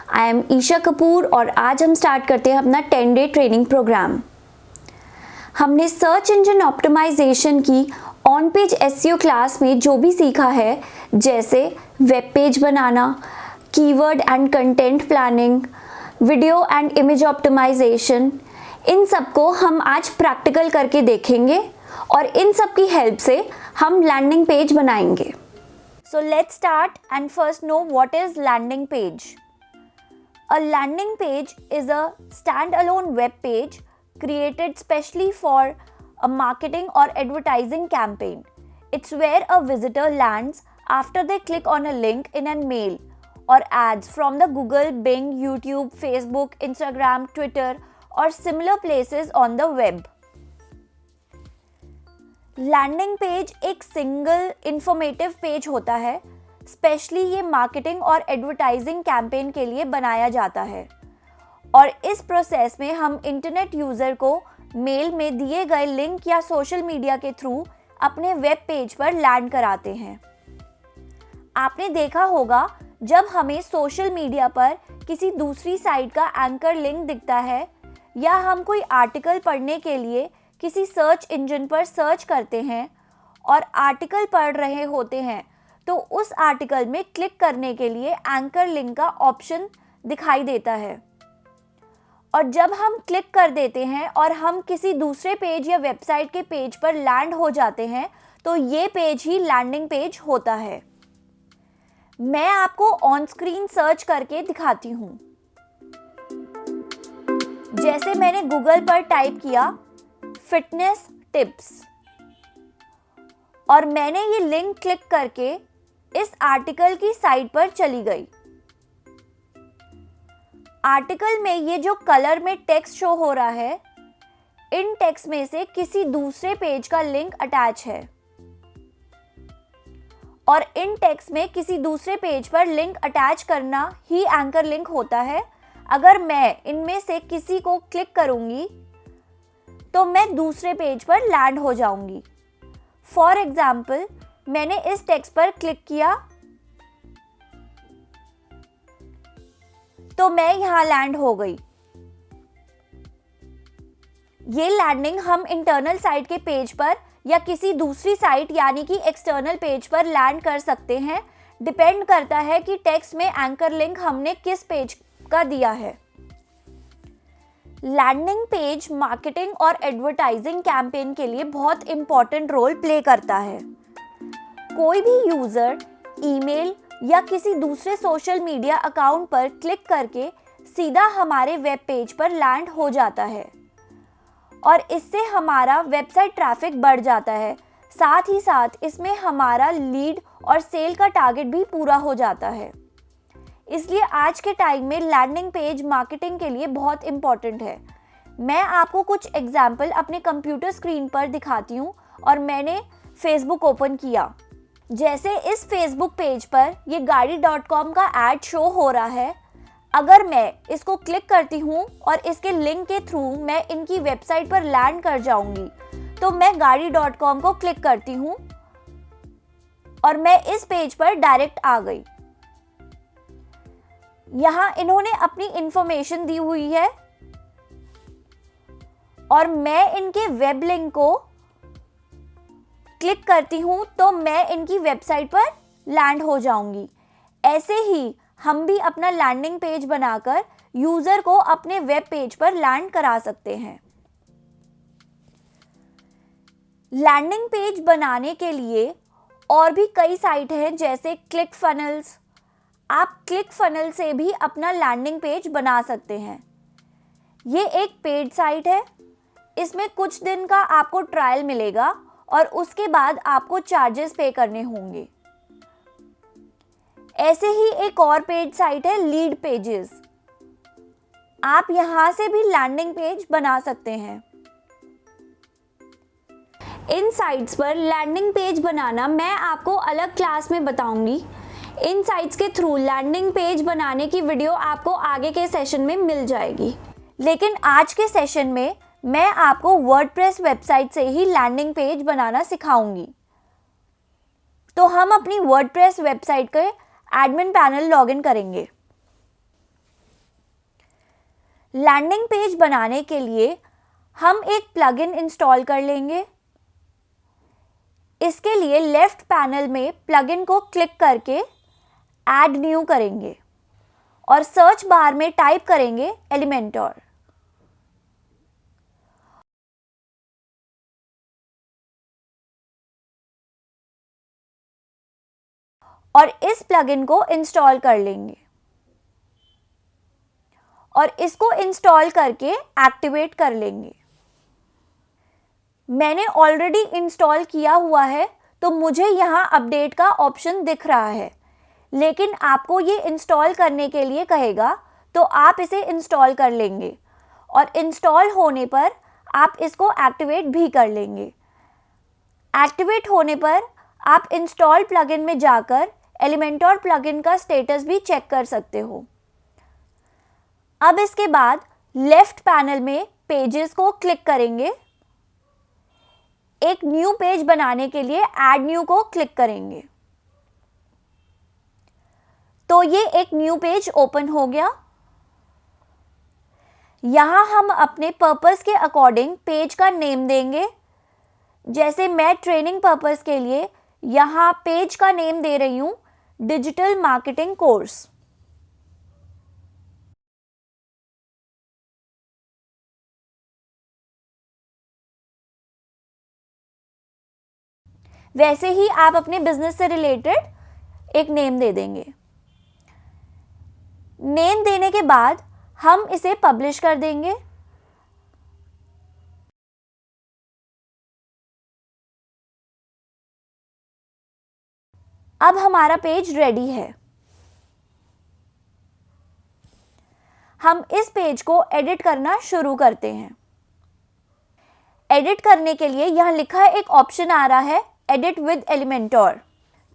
I am Isha Kapoor और आज हम स्टार्ट करते हैं अपना 10 डे ट्रेनिंग प्रोग्राम। हमने सर्च इंजन ऑप्टिमाइजेशन की ऑन पेज एसईओ क्लास में जो भी सीखा है, जैसे वेब पेज बनाना, keyword and content planning, video and image optimisation, इन सब को हम आज प्रैक्टिकल करके देखेंगे और इन सब की हेल्प से हम लैंडिंग पेज बनाएंगे। So let's start and first know what is landing page. A landing page is a standalone web page created specially for a marketing or advertising campaign. It's where a visitor lands after they click on a link in a mail or ads from the Google, Bing, YouTube, Facebook, Instagram, Twitter or similar places on the web. Landing page एक single informative page होता है। Specially ये marketing और advertising campaign के लिए बनाया जाता है और इस प्रोसेस में हम इंटरनेट यूज़र को मेल में दिए गए लिंक या सोशल मीडिया के थ्रू अपने वेब पेज पर लैंड कराते हैं। आपने देखा होगा, जब हमें सोशल मीडिया पर किसी दूसरी साइट का एंकर लिंक दिखता है या हम कोई आर्टिकल पढ़ने के लिए किसी सर्च इंजन पर सर्च करते हैं और आर्टिकल पढ़ रहे होते हैं, तो उस आर्टिकल में क्लिक करने के लिए एंकर लिंक का ऑप्शन दिखाई देता है और जब हम क्लिक कर देते हैं और हम किसी दूसरे पेज या वेबसाइट के पेज पर लैंड हो जाते हैं, तो ये पेज ही लैंडिंग पेज होता है। मैं आपको ऑन स्क्रीन सर्च करके दिखाती हूँ। जैसे मैंने गूगल पर टाइप किया फिटनेस टिप्स और मैंने ये लिंक क्लिक करके इस आर्टिकल की साइट पर चली गई। आर्टिकल में ये जो कलर में टेक्स्ट शो हो रहा है, इन टेक्स्ट में से किसी दूसरे पेज का लिंक अटैच है और इन टेक्स्ट में किसी दूसरे पेज पर लिंक अटैच करना ही एंकर लिंक होता है। अगर मैं इनमें से किसी को क्लिक करूंगी तो मैं दूसरे पेज पर लैंड हो जाऊंगी। फॉर एग्जाम्पल, मैंने इस टेक्स्ट पर क्लिक किया तो मैं यहां लैंड हो गई। ये लैंडिंग हम इंटरनल साइट के पेज पर या किसी दूसरी साइट यानी कि एक्सटर्नल पेज पर लैंड कर सकते हैं। डिपेंड करता है कि टेक्स्ट में एंकर लिंक हमने किस पेज का दिया है। लैंडिंग पेज मार्केटिंग और एडवर्टाइजिंग कैंपेन के लिए बहुत इंपॉर्टेंट रोल प्ले करता है। कोई भी यूज़र ईमेल या किसी दूसरे सोशल मीडिया अकाउंट पर क्लिक करके सीधा हमारे वेब पेज पर लैंड हो जाता है और इससे हमारा वेबसाइट ट्रैफिक बढ़ जाता है। साथ ही साथ इसमें हमारा लीड और सेल का टारगेट भी पूरा हो जाता है। इसलिए आज के टाइम में लैंडिंग पेज मार्केटिंग के लिए बहुत इम्पॉर्टेंट है। मैं आपको कुछ एग्जाम्पल अपने कंप्यूटर स्क्रीन पर दिखाती हूँ और मैंने फेसबुक ओपन किया। जैसे इस फेसबुक पेज पर ये गाड़ी.com का ऐड शो हो रहा है। अगर मैं इसको क्लिक करती हूँ और इसके लिंक के थ्रू मैं इनकी वेबसाइट पर लैंड कर जाऊँगी, तो मैं गाड़ी.com को क्लिक करती हूँ और मैं इस पेज पर डायरेक्ट आ गई। यहाँ इन्होंने अपनी इंफॉर्मेशन दी हुई है और मैं इनके वेब लिंक को क्लिक करती हूँ तो मैं इनकी वेबसाइट पर लैंड हो जाऊंगी। ऐसे ही हम भी अपना लैंडिंग पेज बनाकर यूजर को अपने वेब पेज पर लैंड करा सकते हैं। लैंडिंग पेज बनाने के लिए और भी कई साइट हैं, जैसे क्लिक फनल्स। आप क्लिक फनल से भी अपना लैंडिंग पेज बना सकते हैं। ये एक पेड साइट है। इसमें कुछ दिन का आपको ट्रायल मिलेगा और उसके बाद आपको चार्जेस पे करने होंगे। ऐसे ही एक और पेड साइट है लीड पेजेस। आप यहां से भी लैंडिंग पेज बना सकते हैं। इन साइट्स पर लैंडिंग पेज बनाना मैं आपको अलग क्लास में बताऊंगी। इन साइट्स के थ्रू लैंडिंग पेज बनाने की वीडियो आपको आगे के सेशन में मिल जाएगी, लेकिन आज के सेशन में मैं आपको वर्डप्रेस वेबसाइट से ही लैंडिंग पेज बनाना सिखाऊंगी। तो हम अपनी वर्डप्रेस वेबसाइट के एडमिन पैनल लॉगिन करेंगे। लैंडिंग पेज बनाने के लिए हम एक प्लगइन इंस्टॉल कर लेंगे। इसके लिए लेफ्ट पैनल में प्लगइन को क्लिक करके ऐड न्यू करेंगे और सर्च बार में टाइप करेंगे एलिमेंटोर। और इस प्लगइन को इंस्टॉल कर लेंगे और इसको इंस्टॉल करके एक्टिवेट कर लेंगे। मैंने ऑलरेडी इंस्टॉल किया हुआ है तो मुझे यहाँ अपडेट का ऑप्शन दिख रहा है, लेकिन आपको ये इंस्टॉल करने के लिए कहेगा तो आप इसे इंस्टॉल कर लेंगे और इंस्टॉल होने पर आप इसको एक्टिवेट भी कर लेंगे। एक्टिवेट होने पर आप इंस्टॉल प्लगइन में जाकर एलिमेंटोर प्लगइन का स्टेटस भी चेक कर सकते हो। अब इसके बाद लेफ्ट पैनल में पेजेस को क्लिक करेंगे। एक न्यू पेज बनाने के लिए ऐड न्यू को क्लिक करेंगे तो ये एक न्यू पेज ओपन हो गया। यहाँ हम अपने पर्पस के अकॉर्डिंग पेज का नेम देंगे। जैसे मैं ट्रेनिंग पर्पस के लिए यहाँ पेज का नेम दे रही हूँ डिजिटल मार्केटिंग कोर्स। वैसे ही आप अपने बिजनेस से रिलेटेड एक नेम दे देंगे। नेम देने के बाद हम इसे पब्लिश कर देंगे। अब हमारा पेज रेडी है। हम इस पेज को एडिट करना शुरू करते हैं। एडिट करने के लिए यहाँ लिखा है एक ऑप्शन आ रहा है एडिट विद एलिमेंटोर।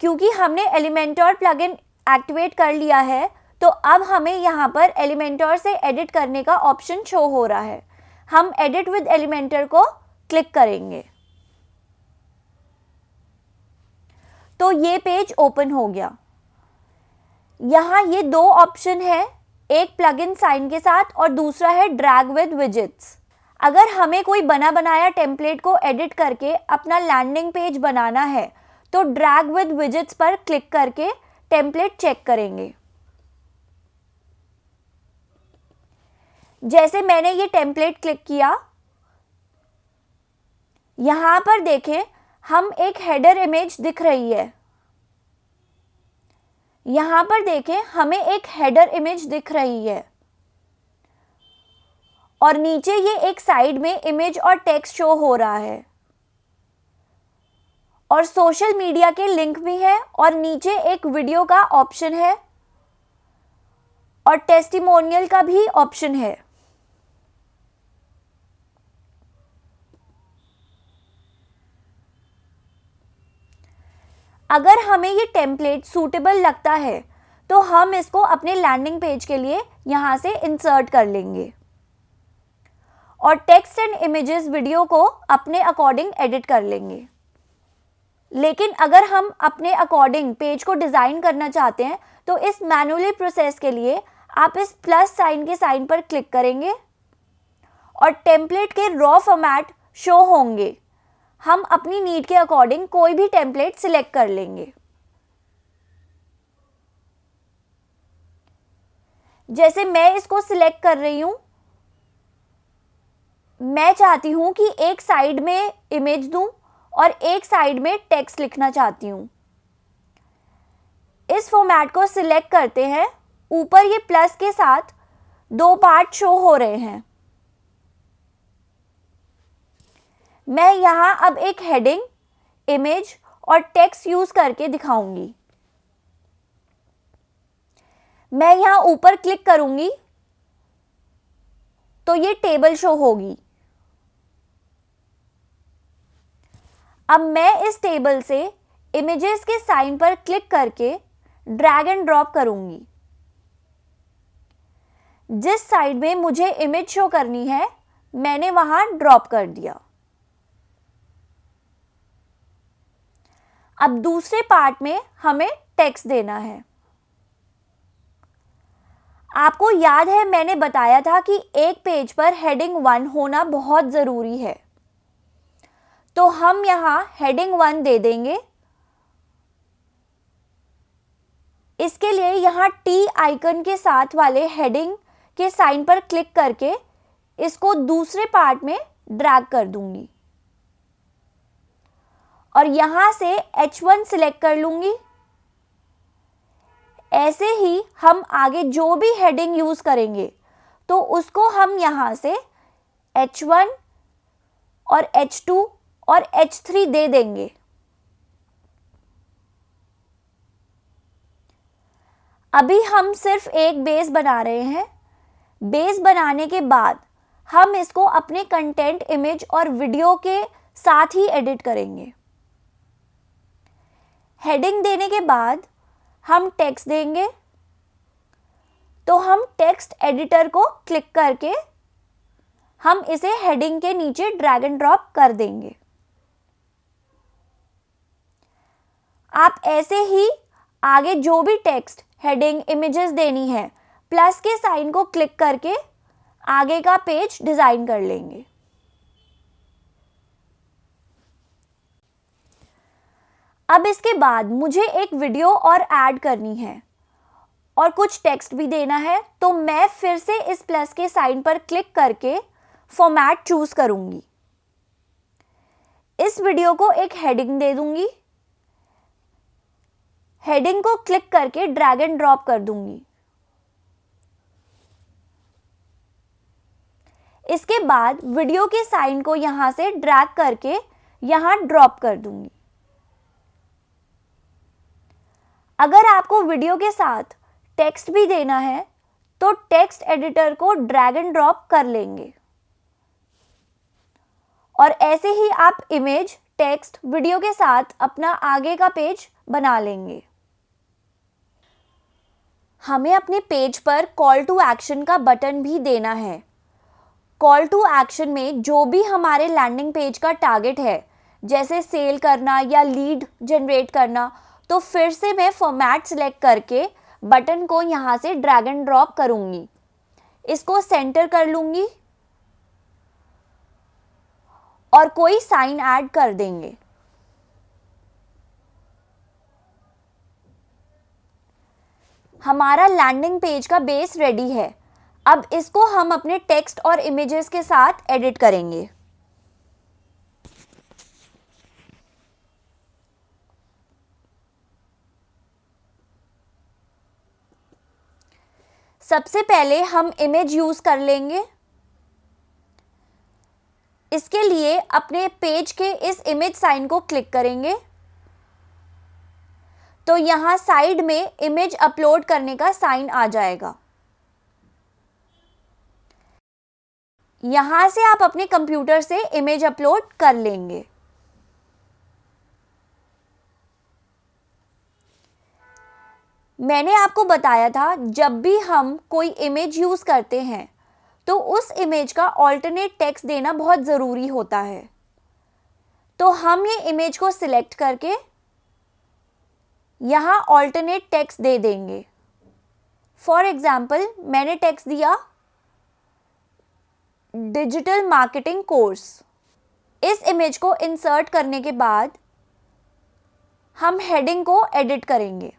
क्योंकि हमने एलिमेंटोर प्लगइन एक्टिवेट कर लिया है तो अब हमें यहाँ पर एलिमेंटोर से एडिट करने का ऑप्शन शो हो रहा है। हम एडिट विद एलिमेंटोर को क्लिक करेंगे तो ये पेज ओपन हो गया। यहाँ ये दो ऑप्शन है, एक प्लगइन साइन के साथ और दूसरा है ड्रैग विद विजेट्स। अगर हमें कोई बना बनाया टेम्पलेट को एडिट करके अपना लैंडिंग पेज बनाना है तो ड्रैग विद विजेट्स पर क्लिक करके टेम्पलेट चेक करेंगे। जैसे मैंने ये टेम्पलेट क्लिक किया, यहाँ पर देखें हम एक हेडर इमेज दिख रही है। यहाँ पर देखें हमें एक हेडर इमेज दिख रही है और नीचे ये एक साइड में इमेज और टेक्स्ट शो हो रहा है और सोशल मीडिया के लिंक भी है और नीचे एक वीडियो का ऑप्शन है और टेस्टिमोनियल का भी ऑप्शन है। अगर हमें ये टेम्पलेट सूटेबल लगता है तो हम इसको अपने लैंडिंग पेज के लिए यहाँ से इंसर्ट कर लेंगे और टेक्स्ट एंड इमेजेस वीडियो को अपने अकॉर्डिंग एडिट कर लेंगे। लेकिन अगर हम अपने अकॉर्डिंग पेज को डिज़ाइन करना चाहते हैं तो इस मैनुअली प्रोसेस के लिए आप इस प्लस साइन के साइन पर क्लिक करेंगे और टेम्पलेट के रॉ फॉर्मेट शो होंगे। हम अपनी नीड के अकॉर्डिंग कोई भी टेम्पलेट सिलेक्ट कर लेंगे। जैसे मैं इसको सिलेक्ट कर रही हूं, मैं चाहती हूं कि एक साइड में इमेज दूं और एक साइड में टेक्स्ट लिखना चाहती हूं। इस फॉर्मेट को सिलेक्ट करते हैं। ऊपर ये प्लस के साथ दो पार्ट शो हो रहे हैं। मैं यहाँ अब एक हेडिंग, इमेज और टेक्स्ट यूज करके दिखाऊंगी। मैं यहाँ ऊपर क्लिक करूंगी तो ये टेबल शो होगी। अब मैं इस टेबल से इमेजेस के साइन पर क्लिक करके ड्रैग एंड ड्रॉप करूंगी। जिस साइड में मुझे इमेज शो करनी है मैंने वहां ड्रॉप कर दिया। अब दूसरे पार्ट में हमें टेक्स्ट देना है। आपको याद है मैंने बताया था कि एक पेज पर हेडिंग 1 होना बहुत ज़रूरी है, तो हम यहाँ हेडिंग 1 दे देंगे। इसके लिए यहाँ टी आइकन के साथ वाले हेडिंग के साइन पर क्लिक करके इसको दूसरे पार्ट में ड्रैग कर दूंगी और यहाँ से H1 सिलेक्ट कर लूंगी। ऐसे ही हम आगे जो भी हेडिंग यूज करेंगे तो उसको हम यहाँ से H1 और H2 और H3 दे देंगे। अभी हम सिर्फ एक बेस बना रहे हैं। बेस बनाने के बाद हम इसको अपने कंटेंट, इमेज और वीडियो के साथ ही एडिट करेंगे। हेडिंग देने के बाद हम टेक्स्ट देंगे, तो हम टेक्स्ट एडिटर को क्लिक करके हम इसे हेडिंग के नीचे ड्रैग एंड ड्रॉप कर देंगे। आप ऐसे ही आगे जो भी टेक्स्ट, हेडिंग, इमेजेस देनी है, प्लस के साइन को क्लिक करके आगे का पेज डिजाइन कर लेंगे। अब इसके बाद मुझे एक वीडियो और ऐड करनी है और कुछ टेक्स्ट भी देना है, तो मैं फिर से इस प्लस के साइन पर क्लिक करके फॉर्मेट चूज करूंगी। इस वीडियो को एक हेडिंग दे दूंगी। हेडिंग को क्लिक करके ड्रैग एंड ड्रॉप कर दूंगी। इसके बाद वीडियो के साइन को यहां से ड्रैग करके यहां ड्रॉप कर दूंगी। अगर आपको वीडियो के साथ टेक्स्ट भी देना है तो टेक्स्ट एडिटर को ड्रैग एंड ड्रॉप कर लेंगे और ऐसे ही आप इमेज, टेक्स्ट, वीडियो के साथ अपना आगे का पेज बना लेंगे। हमें अपने पेज पर कॉल टू एक्शन का बटन भी देना है। कॉल टू एक्शन में जो भी हमारे लैंडिंग पेज का टारगेट है, जैसे सेल करना या लीड जनरेट करना, तो फिर से मैं फॉर्मेट सिलेक्ट करके बटन को यहाँ से ड्रैग एंड ड्रॉप करूँगी। इसको सेंटर कर लूँगी और कोई साइन ऐड कर देंगे। हमारा लैंडिंग पेज का बेस रेडी है। अब इसको हम अपने टेक्स्ट और इमेजेस के साथ एडिट करेंगे। सबसे पहले हम इमेज यूज कर लेंगे। इसके लिए अपने पेज के इस इमेज साइन को क्लिक करेंगे तो यहां साइड में इमेज अपलोड करने का साइन आ जाएगा। यहां से आप अपने कंप्यूटर से इमेज अपलोड कर लेंगे। मैंने आपको बताया था जब भी हम कोई इमेज यूज करते हैं तो उस इमेज का ऑल्टरनेट टेक्स्ट देना बहुत ज़रूरी होता है। तो हम ये इमेज को सिलेक्ट करके यहाँ ऑल्टरनेट टेक्स्ट दे देंगे। फॉर एग्जाम्पल मैंने टेक्स्ट दिया डिजिटल मार्केटिंग कोर्स। इस इमेज को इंसर्ट करने के बाद हम हेडिंग को एडिट करेंगे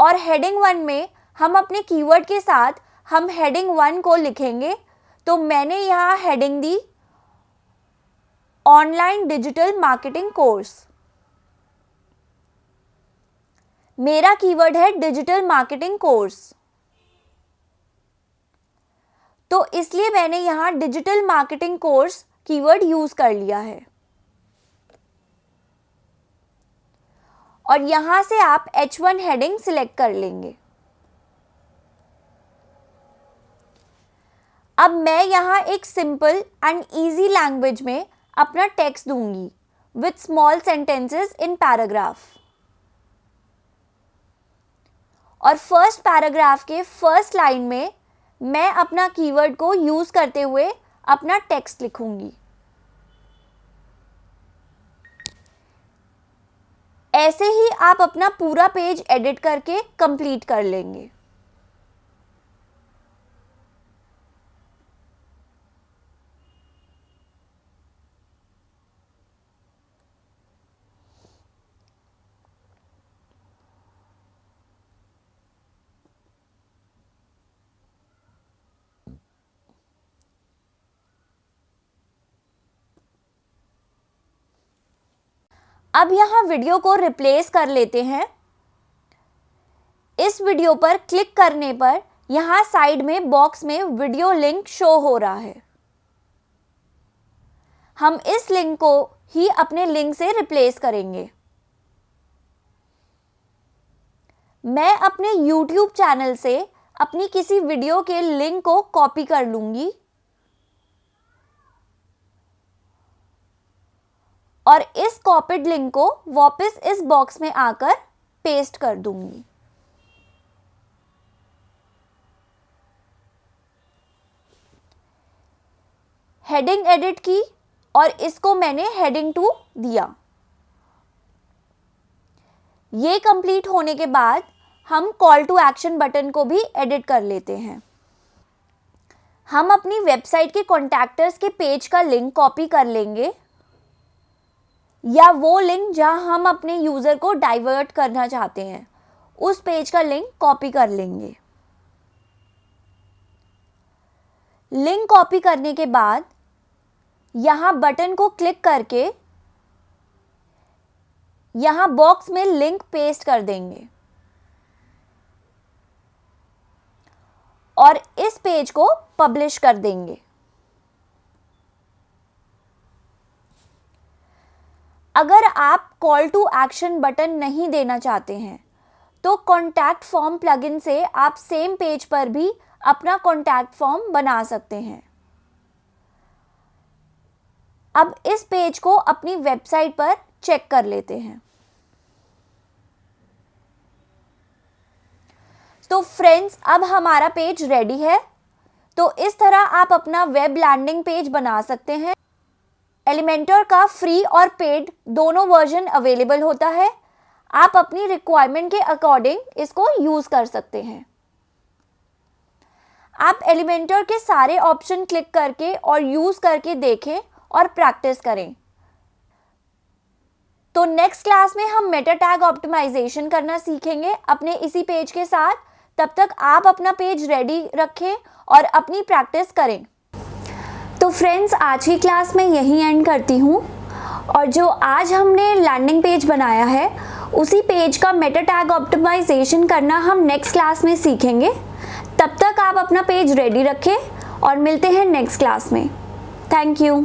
और हेडिंग 1 में हम अपने कीवर्ड के साथ हम हेडिंग 1 को लिखेंगे। तो मैंने यहाँ हेडिंग दी ऑनलाइन डिजिटल मार्केटिंग कोर्स। मेरा कीवर्ड है डिजिटल मार्केटिंग कोर्स, तो इसलिए मैंने यहाँ digital marketing course keyword use कर लिया है। और यहां से आप H1 हेडिंग सिलेक्ट कर लेंगे। अब मैं यहां एक सिंपल एंड इजी लैंग्वेज में अपना टेक्स्ट दूंगी with small sentences in paragraph. और फर्स्ट पैराग्राफ के फर्स्ट लाइन में मैं अपना कीवर्ड को यूज करते हुए अपना टेक्स्ट लिखूंगी। ऐसे ही आप अपना पूरा पेज एडिट करके कंप्लीट कर लेंगे। अब यहाँ वीडियो को रिप्लेस कर लेते हैं। इस वीडियो पर क्लिक करने पर यहाँ साइड में बॉक्स में वीडियो लिंक शो हो रहा है। हम इस लिंक को ही अपने लिंक से रिप्लेस करेंगे। मैं अपने YouTube चैनल से अपनी किसी वीडियो के लिंक को कॉपी कर लूंगी और इस कॉपीड लिंक को वापस इस बॉक्स में आकर पेस्ट कर दूंगी। हेडिंग एडिट की और इसको मैंने हेडिंग 2 दिया। ये कंप्लीट होने के बाद हम कॉल टू एक्शन बटन को भी एडिट कर लेते हैं। हम अपनी वेबसाइट के कॉन्टैक्टर्स के पेज का लिंक कॉपी कर लेंगे या वो लिंक जहां हम अपने यूज़र को डाइवर्ट करना चाहते हैं उस पेज का लिंक कॉपी कर लेंगे। लिंक कॉपी करने के बाद यहाँ बटन को क्लिक करके यहाँ बॉक्स में लिंक पेस्ट कर देंगे और इस पेज को पब्लिश कर देंगे। अगर आप कॉल टू एक्शन बटन नहीं देना चाहते हैं तो कॉन्टैक्ट फॉर्म प्लगइन से आप सेम पेज पर भी अपना कॉन्टैक्ट फॉर्म बना सकते हैं। अब इस पेज को अपनी वेबसाइट पर चेक कर लेते हैं। तो फ्रेंड्स, अब हमारा पेज रेडी है। तो इस तरह आप अपना वेब लैंडिंग पेज बना सकते हैं। एलिमेंटर का फ्री और पेड दोनों वर्जन अवेलेबल होता है। आप अपनी रिक्वायरमेंट के अकॉर्डिंग इसको यूज़ कर सकते हैं। आप एलिमेंटर के सारे ऑप्शन क्लिक करके और यूज़ करके देखें और प्रैक्टिस करें। तो नेक्स्ट क्लास में हम मेटा टैग ऑप्टिमाइजेशन करना सीखेंगे अपने इसी पेज के साथ। तब तक आप अपना पेज रेडी रखें और अपनी प्रैक्टिस करें। तो फ्रेंड्स, आज की क्लास में यहीं एंड करती हूँ और जो आज हमने लैंडिंग पेज बनाया है उसी पेज का मेटा टैग ऑप्टिमाइजेशन करना हम नेक्स्ट क्लास में सीखेंगे। तब तक आप अपना पेज रेडी रखें और मिलते हैं नेक्स्ट क्लास में। Thank you.